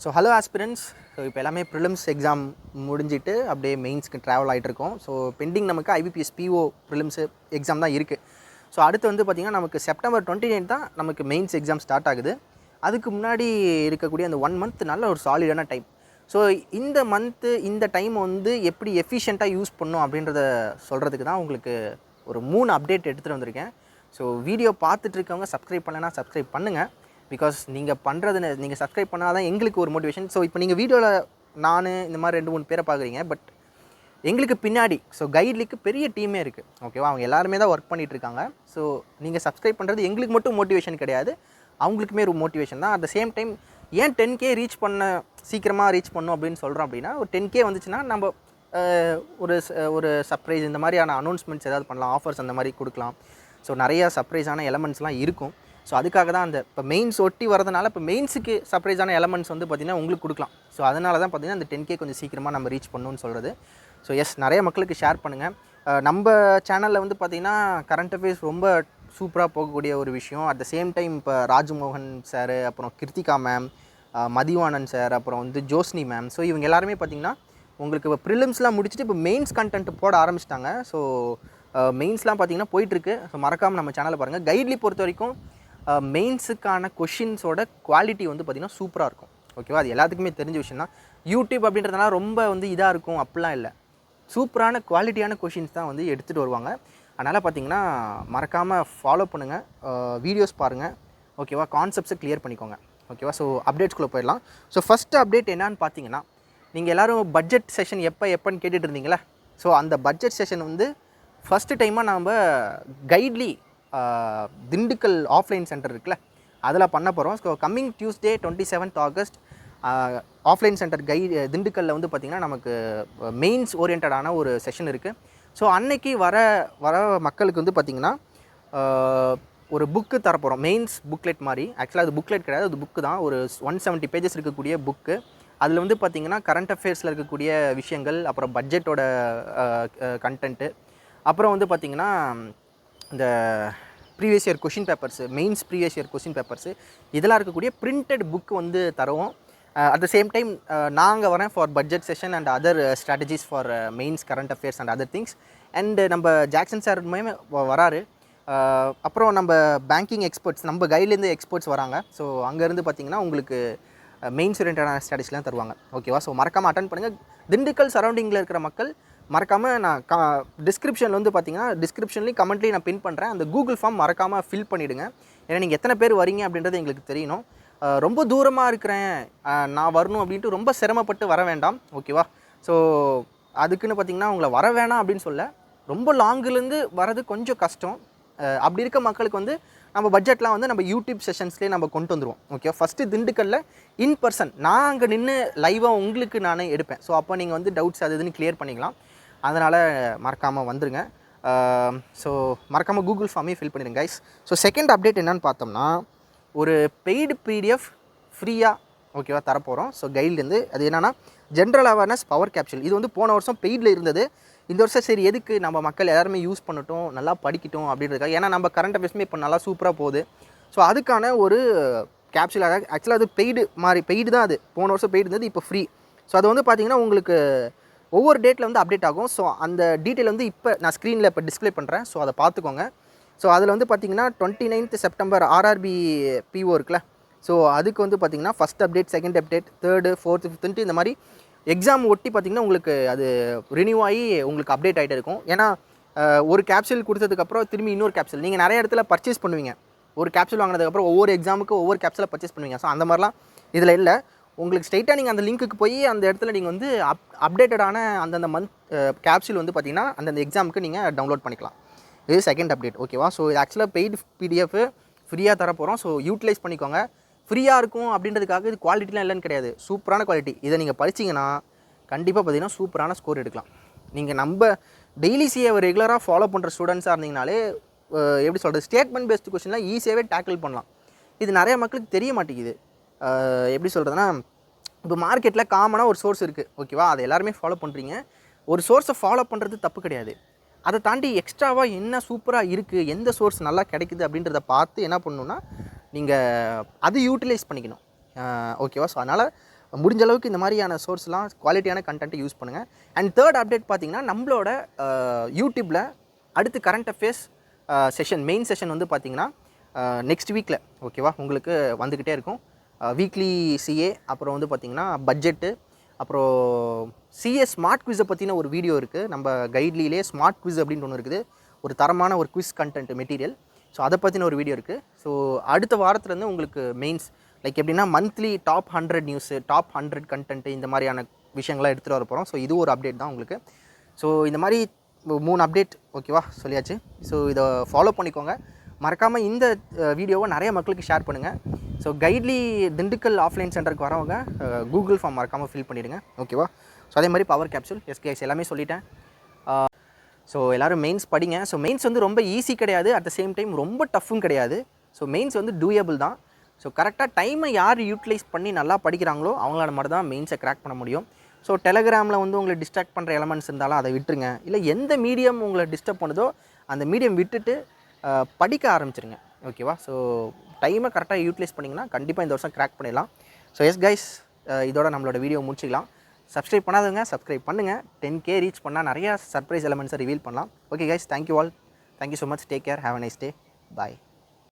So hello aspirants. So இப்போ எல்லாமே prelims exam முடிஞ்சிட்டு அப்படியே மெயின்ஸ்க்கு ட்ராவல் ஆகிட்டு இருக்கோம். ஸோ பெண்டிங் நமக்கு IBPS PO ப்ரிலிம்ஸு எக்ஸாம் தான் இருக்குது. ஸோ அடுத்து வந்து பார்த்திங்கன்னா நமக்கு செப்டம்பர் 29 தான் நமக்கு மெயின்ஸ் எக்ஸாம் ஸ்டார்ட் ஆகுது. அதுக்கு முன்னாடி இருக்கக்கூடிய அந்த 1 மந்த் நல்ல ஒரு சாலிடான டைம். ஸோ இந்த மந்த்து இந்த டைம் வந்து எப்படி எஃபிஷியண்ட்டாக யூஸ் பண்ணணும் அப்படின்றத சொல்கிறதுக்கு தான் உங்களுக்கு ஒரு 3 அப்டேட் எடுத்துகிட்டு வந்திருக்கேன். ஸோ வீடியோ பார்த்துட்டு இருக்கவங்க சப்ஸ்கிரைப் பண்ணலைன்னா சப்ஸ்கிரைப் பண்ணுங்கள். பிகாஸ் நீங்கள் பண்ணுறது நீங்கள் சப்ஸ்கிரைப் பண்ணால் தான் எங்களுக்கு ஒரு மோட்டிவேஷன். ஸோ இப்போ நீங்கள் வீடியோவில் நான் இந்த மாதிரி 2-3 பேரை பார்க்குறீங்க. பட் எங்களுக்கு பின்னாடி ஸோ கைட்லிக்கு பெரிய டீமே இருக்குது. ஓகேவா, அவங்க எல்லாருமே தான் ஒர்க் பண்ணிகிட்டு இருக்காங்க. ஸோ நீங்கள் சப்ஸ்கிரைப் பண்ணுறது எங்களுக்கு மட்டும் மோட்டிவேஷன் கிடையாது, அவங்களுக்குமே ஒரு மோட்டிவேஷன் தான். அட் த சேம் டைம் ஏன் 10K ரீச் சீக்கிரமாக ரீச் பண்ணணும் அப்படின்னு சொல்கிறோம் அப்படின்னா, ஒரு 10K வந்துச்சுன்னா நம்ம ஒரு சர்ப்ரைஸ் இந்த மாதிரியான அனௌன்ஸ்மெண்ட்ஸ் ஏதாவது பண்ணலாம், ஆஃபர்ஸ் அந்த மாதிரி கொடுக்கலாம். ஸோ நிறையா சர்ப்ரைஸான எலமெண்ட்ஸ்லாம் இருக்கும். ஸோ அதுக்காக தான் அந்த இப்போ மெயின்ஸ் ஒட்டி வரதுனால இப்போ மெயின்ஸுக்கு சர்ப்ரைஸான எலமெண்ட்ஸ் வந்து பார்த்திங்கன்னா உங்களுக்கு கொடுக்கலாம். ஸோ அதனால தான் பார்த்திங்கன்னா அந்த 10K கொஞ்சம் சீக்கிரமாக நம்ம ரீச் பண்ணணும்னு சொல்கிறது. ஸோ நிறைய மக்களுக்கு ஷேர் பண்ணுங்கள். நம்ம சேனலில் வந்து பார்த்திங்கன்னா கரண்ட் அஃபேர்ஸ் ரொம்ப சூப்பராக போகக்கூடிய ஒரு விஷயம். அட் த சேம் டைம் இப்போ ராஜ்மோகன் சார், அப்புறம் கிருத்திகா மேம், மதிவானன் சார், அப்புறம் வந்து ஜோஸ்னி மேம், ஸோ இவங்க எல்லாருமே பார்த்திங்கன்னா உங்களுக்கு இப்போ ப்ரிலிம்ஸ்லாம் முடிச்சுட்டு இப்போ மெயின்ஸ் கண்டென்ட் போட ஆரம்பிச்சிட்டாங்க. ஸோ மெயின்ஸ்லாம் பார்த்திங்கன்னா போயிட்டுருக்கு. ஸோ மறக்காமல் நம்ம சேனலை பாருங்கள். கைட்லி பொறுத்த வரைக்கும் மெயின்ஸுக்கான கொஷின்ஸோட குவாலிட்டி வந்து பார்த்திங்கன்னா சூப்பராக இருக்கும். ஓகேவா, அது எல்லாத்துக்குமே தெரிஞ்ச விஷயம் தான். யூடியூப் அப்படின்றதுனால ரொம்ப வந்து இதாக இருக்கும் அப்படிலாம் இல்லை. சூப்பரான குவாலிட்டியான கொஷின்ஸ் தான் வந்து எடுத்துகிட்டு வருவாங்க. அதனால் பார்த்திங்கன்னா மறக்காமல் ஃபாலோ பண்ணுங்கள், வீடியோஸ் பாருங்கள். ஓகேவா, கான்செப்ட்ஸை கிளியர் பண்ணிக்கோங்க. ஓகேவா, ஸோ அப்டேட்ஸ்குள்ளே போயிடலாம். ஸோ ஃபஸ்ட்டு அப்டேட் என்னான்னு பார்த்தீங்கன்னா, நீங்கள் எல்லோரும் பட்ஜெட் செஷன் எப்போன்னு கேட்டுட்டு இருந்தீங்களா? ஸோ அந்த பட்ஜெட் செஷன் வந்து ஃபஸ்ட்டு டைமாக நாம் கைட்லி திண்டுக்கல் ஆஃப்லைன் சென்டர் இருக்குல்ல, அதில் பண்ண போகிறோம். So coming Tuesday 27th August offline centre திண்டுக்கல்லில் வந்து பார்த்திங்கன்னா நமக்கு மெயின்ஸ் ஓரியன்டான ஒரு செஷன் இருக்குது. ஸோ அன்னைக்கு வர மக்களுக்கு வந்து பார்த்திங்கன்னா ஒரு புக்கு தரப்போகிறோம், மெயின்ஸ் புக்லெட் மாதிரி. ஆக்சுவலாக அது புக்லெட் கிடையாது, அது புக்கு தான். ஒரு 170 பேஜஸ் இருக்கக்கூடிய புக்கு. அதில் வந்து பார்த்திங்கன்னா கரண்ட் அஃபேர்ஸில் இருக்கக்கூடிய விஷயங்கள், அப்புறம் பட்ஜெட்டோட கண்டென்ட்டு, அப்புறம் வந்து பார்த்திங்கன்னா இந்த previous year question papers, mains previous year question papers, இதெல்லாம் இருக்கக்கூடிய பிரிண்டட் புக்கு வந்து தருவோம். அட் த சேம் டைம் நாங்கள் வரேன் for budget session and other strategies for mains current affairs and other things. And நம்ம ஜாக்சன் சார் வராரு. அப்புறம் நம்ம பேங்கிங் எக்ஸ்பர்ட்ஸ், நம்ம கைட்லேருந்து எக்ஸ்பர்ட்ஸ் வராங்க. ஸோ அங்கேருந்து பார்த்திங்கன்னா உங்களுக்கு மெயின்ஸ் ஓரியன்டான ஸ்ட்ராட்டஜிலாம் தருவாங்க. ஓகேவா, ஸோ மறக்காமல் அட்டன் பண்ணுங்கள். திண்டுக்கல் சரௌண்டிங்கில் இருக்கிற மக்கள் மறக்காமல் நான் டிஸ்கிரிப்ஷனில் வந்து பார்த்திங்கன்னா டிஸ்கிரிப்ஷன்லேயும் கமெண்ட்லேயும் நான் பின் பண்ணுறேன். அந்த கூகுள் ஃபார்ம் மறக்காமல் ஃபில் பண்ணிவிடுங்க. ஏன்னா நீங்கள் எத்தனை பேர் வரீங்க அப்படின்றது எங்களுக்கு தெரியணும். ரொம்ப தூரமாக இருக்கிறேன், நான் வரணும் அப்படின்ட்டு ரொம்ப சிரமப்பட்டு வர வேண்டாம். ஓகேவா, ஸோ அதுக்குன்னு பார்த்திங்கன்னா உங்களை வர வேணாம் அப்படின்னு சொல்ல, ரொம்ப லாங்குலேருந்து வர்றது கொஞ்சம் கஷ்டம். அப்படி இருக்க மக்களுக்கு வந்து நம்ம பட்ஜெட்லாம் வந்து நம்ம யூடியூப் செஷன்ஸ்லேயே நம்ம கொண்டு வந்துடுவோம். ஓகே, ஃபஸ்ட்டு திண்டுக்கல்ல இன் பர்சன் நான் அங்கே நின்று லைவாக உங்களுக்கு நானே எடுப்பேன். ஸோ அப்போ நீங்கள் வந்து டவுட்ஸ் அது இதுன்னு கிளியர் பண்ணிக்கலாம். அதனால் மறக்காமல் வந்துடுங்க. ஸோ மறக்காமல் கூகுள் ஃபார்மே ஃபில் பண்ணிடுங்க கைஸ். ஸோ செகண்ட் அப்டேட் என்னென்னு பார்த்தோம்னா, ஒரு பெய்டு PDF ஃப்ரீயாக ஓகேவா தரப்போகிறோம். ஸோ கைட்லேருந்து அது என்னென்னா ஜென்ரல் அவேர்னஸ் பவர் கேப்சூல். இது வந்து போன வருஷம் பெய்டில் இருந்தது. இந்த வருஷம் சரி எதுக்கு நம்ம மக்கள் எல்லாருமே யூஸ் பண்ணட்டும், நல்லா படிக்கட்டும் அப்படின்றதுக்காக. ஏன்னா நம்ம கரண்ட் அஃபேர்ஸுமே இப்போ நல்லா சூப்பராக போகுது. ஸோ அதுக்கான ஒரு கேப்சூலாக, ஆக்சுவலாக அது பெய்டு தான். அது போன வருஷம் பெய்டு இருந்தது, இப்போ ஃப்ரீ. ஸோ அது வந்து பார்த்திங்கன்னா உங்களுக்கு ஒவ்வொரு டேட்டில் வந்து அப்டேட் ஆகும். ஸோ அந்த டீட்டெயில் வந்து இப்போ நான் ஸ்க்ரீனில் இப்போ டிஸ்பிளே பண்ணுறேன். ஸோ அதை பார்த்துக்கோங்க. ஸோ அதில் வந்து பார்த்திங்கன்னா 29th செப்டம்பர் RRB PO இருக்குல்ல, ஸோ அதுக்கு வந்து பார்த்திங்கன்னா first update, second update, 3rd, 4th, 5th இந்த மாதிரி எக்ஸாம் ஒட்டி பார்த்திங்கன்னா உங்களுக்கு அது ரினியூ ஆகி உங்களுக்கு அப்டேட் ஆகிட்டே இருக்கும். ஏன்னா ஒரு கேப்சூல் கொடுத்ததுக்கப்புறம் திரும்பி இன்னொரு கேப்சூல் நீங்கள் நிறைய இடத்துல பர்ச்சேஸ் பண்ணுவீங்க. ஒரு கேப்சூல் வாங்கினதுக்கப்புறம் ஒவ்வொரு எக்ஸாமுக்கு ஒவ்வொரு கேப்சூலை பர்ச்சேஸ் பண்ணுவீங்க. ஸோ அந்த மாதிரிலாம் இதில் இல்லை. உங்களுக்கு ஸ்ட்ரைட்டாக நீங்கள் அந்த லிங்க்குக்கு போய் அந்த இடத்துல நீங்கள் வந்து அப்டேட்டடான அந்தந்த மந்த் கேப்சூல் வந்து பார்த்திங்கன்னா அந்தந்த எக்ஸாமுக்கு நீங்கள் டவுன்லோட் பண்ணிக்கலாம். இது செகண்ட் அப்டேட். ஓகேவா, ஸோ இது ஆக்சுவலாக பெய்டு PDF ஃப்ரீயாக தரப்போகிறோம். ஸோ யூட்டிலைஸ் பண்ணிக்கோங்க. ஃப்ரீயாக இருக்கும் அப்படின்றதுக்காக இது குவாலிட்டிலாம் இல்லைன்னு கிடையாது, சூப்பரான குவாலிட்டி. இதை நீங்கள் படிச்சிங்கன்னா கண்டிப்பாக பார்த்திங்கன்னா சூப்பரான ஸ்கோர் எடுக்கலாம். நீங்கள் நம்ம டெய்லி ரெகுலராக ஃபாலோ பண்ணுற ஸ்டூடெண்ட்ஸாக இருந்தீங்கனாலே எப்படி சொல்கிறது, ஸ்டேட்மெண்ட் பேஸ்டு கொஸ்டின்லாம் ஈஸியாகவே டேக்கிள் பண்ணலாம். இது நிறைய மக்களுக்கு தெரிய மாட்டேங்குது. எப்படி சொல்கிறதுனா, இப்போ மார்க்கெட்டில் காமனாக ஒரு சோர்ஸ் இருக்குது. ஓகேவா, அதை எல்லாருமே ஃபாலோ பண்ணுறீங்க. ஒரு சோர்ஸை ஃபாலோ பண்ணுறது தப்பு கிடையாது. அதை தாண்டி எக்ஸ்ட்ராவாக என்ன சூப்பராக இருக்குது, எந்த சோர்ஸ் நல்லா கிடைக்குது அப்படின்றத பார்த்து என்ன பண்ணணுன்னா நீங்கள் அது யூட்டிலைஸ் பண்ணிக்கணும். ஓகேவா, ஸோ அதனால் முடிஞ்ச அளவுக்கு இந்த மாதிரியான சோர்ஸ்லாம் குவாலிட்டியான கண்டென்ட்டை யூஸ் பண்ணுங்கள். அண்ட் தேர்ட் அப்டேட் பார்த்திங்கன்னா நம்மளோட யூடியூப்பில் அடுத்து current affairs session main session வந்து பார்த்திங்கன்னா நெக்ஸ்ட் வீக்கில் ஓகேவா உங்களுக்கு வந்துக்கிட்டே இருக்கும். வீக்லி சிஏ, அப்புறம் வந்து பார்த்திங்கன்னா பட்ஜெட்டு, அப்புறம் சிஏ ஸ்மார்ட் குவிஸை பற்றின ஒரு வீடியோ இருக்குது. நம்ம கைட்லியிலே ஸ்மார்ட் குவிஸ் அப்படின்ட்டு ஒன்று இருக்குது, ஒரு தரமான ஒரு குவிஸ் கண்டென்ட் மெட்டீரியல். ஸோ அதை பற்றின ஒரு வீடியோ இருக்குது. ஸோ அடுத்த வாரத்துலேருந்து உங்களுக்கு மெயின்ஸ் லைக் எப்படின்னா monthly top 100 news, top 100 content, இந்த மாதிரியான விஷயங்கள்லாம் எடுத்துகிட்டு வர போகிறோம். ஸோ இது ஒரு அப்டேட் தான் உங்களுக்கு. ஸோ இந்த மாதிரி 3 அப்டேட் ஓகேவா சொல்லியாச்சு. ஸோ இதை ஃபாலோ பண்ணிக்கோங்க. மறக்காமல் இந்த வீடியோவை நிறைய மக்களுக்கு ஷேர் பண்ணுங்கள். ஸோ கைட்லி திண்டுக்கல் ஆஃப்லைன் சென்டருக்கு வரவங்க கூகுள் ஃபார்ம் மறக்காமல் ஃபில் பண்ணிவிடுங்க ஓகேவா. ஸோ அதே மாதிரி பவர் கேப்சூல் எஸ்கேஎஸ் எல்லாமே சொல்லிட்டேன். ஸோ எல்லோரும் மெயின்ஸ் படிங்க. ஸோ மெயின்ஸ் வந்து ரொம்ப ஈஸி கிடையாது, அட் த சேம் டைம் ரொம்ப டஃப்பும் கிடையாது. ஸோ மெயின்ஸ் வந்து டூயபிள் தான். ஸோ கரெக்டாக டைமை யார் யூட்டிலைஸ் பண்ணி நல்லா படிக்கிறாங்களோ அவங்களால மட்டும் தான் மெயின்ஸை கிராக் பண்ண முடியும். ஸோ டெலகிராமில் வந்து உங்களை டிஸ்ட்ராக்ட் பண்ணுற எலமெண்ட்ஸ் இருந்தாலும் அதை விட்டுருங்க. இல்லை எந்த மீடியம் உங்களை டிஸ்டர்ப் பண்ணுதோ அந்த மீடியம் விட்டுட்டு படிக்க ஆரம்பிச்சிருங்க ஓகேவா. ஸோ டைமை கரெக்டாக யூட்டிலைஸ் பண்ணிங்கன்னா கண்டிப்பாக இந்த வருஷம் கிராக் பண்ணிடலாம். ஸோ எஸ் கைஸ், இதோட நம்மளோட வீடியோ முடிச்சிக்கலாம். சப்ஸ்கிரைப் பண்ணாதவங்க சப்ஸ்கிரைப் பண்ணுங்கள். 10K ரீச் பண்ணால் நிறையா சர்ப்ரைஸ் எலமெண்ட்ஸை ரிவீல் பண்ணலாம். Okay guys, thank you all. Thank you so much. Take care. Have a nice day. Bye.